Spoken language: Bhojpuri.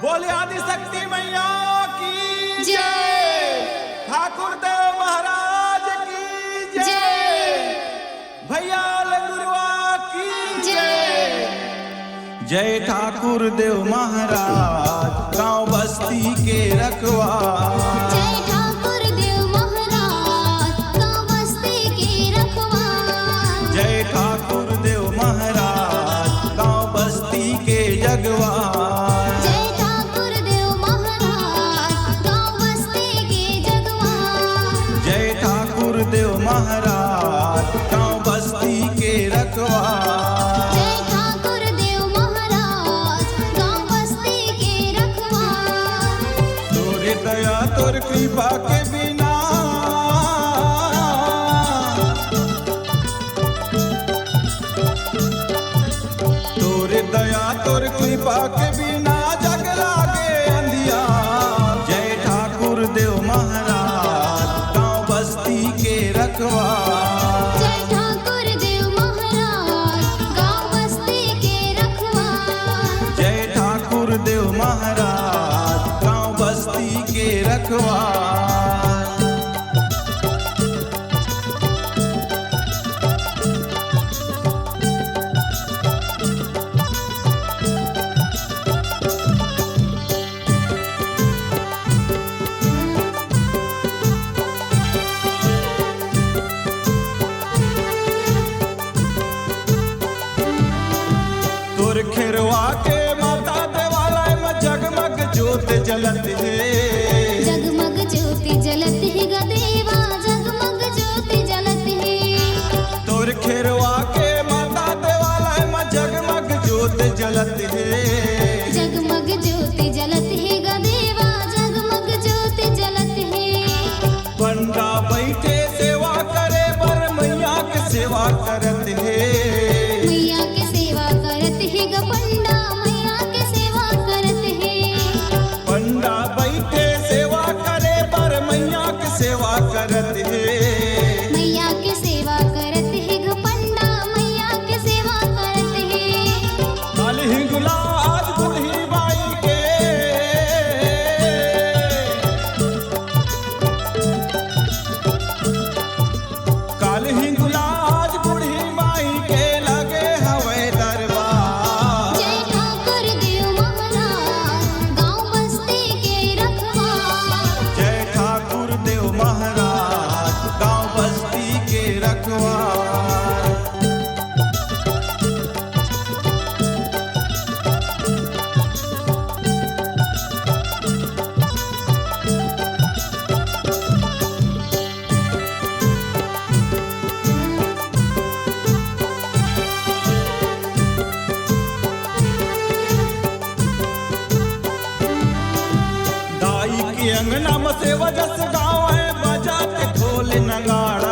बोले आदि शक्ति मैया की जय, ठाकुर देव महाराज की जय, भैया लंगुरवा की जय। जय ठाकुर देव महाराज गांव बस्ती के रखवा। जय ठाकुर देव महाराज गांव बस्ती के रखवा। जय ठाकुर देव महाराज गांव बस्ती के जगवा। जय ठाकुर देव महाराज गांव बस्ती के जगवा। जय ठाकुर देव महाराज गांव बस्ती के रखवा। जय ठाकुर देव महाराज गांव बस्ती के रखवा। तोरे दया तोर कृपा के बिना तोरे दया तोर कृपा के बिना जग लागे अंधिया। जय ठाकुर देव महाराज गांव बस्ती के रखवा। जय ठाकुर देव महाराज गांव बस्ती के रखवा। जय ठाकुर देव महाराज गांव बस्ती के रखवा। तोर खेरवा के माता देवालय में जगमग ज्योत जलत है। जगमग ज्योति जलत है गदेवा, जगमग ज्योति जलत है। तोर खेरवा के माता देवालय में जगमग ज्योत जलत है। जगमग ज्योति जलत है गदेवा, जगमग ज्योति जलत है। पंडा बैठे सेवा करे बर मैया के सेवा करत है। मैया के सेवा करत है ग पंडा, मैया के सेवा करत है। पंडा बैठे सेवा करे बर मैया के सेवा करत है। मैया के सेवा करत है ग पंडा, मैया के सेवा करत है। काल हिंगुला आज बुढ़ी बाई के काल हिंगुला आज बुढ़ी बाई के लगे हवे दरबार। जय ठाकुर देव महाराज गांव बस्ती के रखवा। जय ठाकुर देव महाराज गांव बस्ती के रखवा। दाई के अंगना में से वजस गाँव है बजा के ढोल नगाड़ा।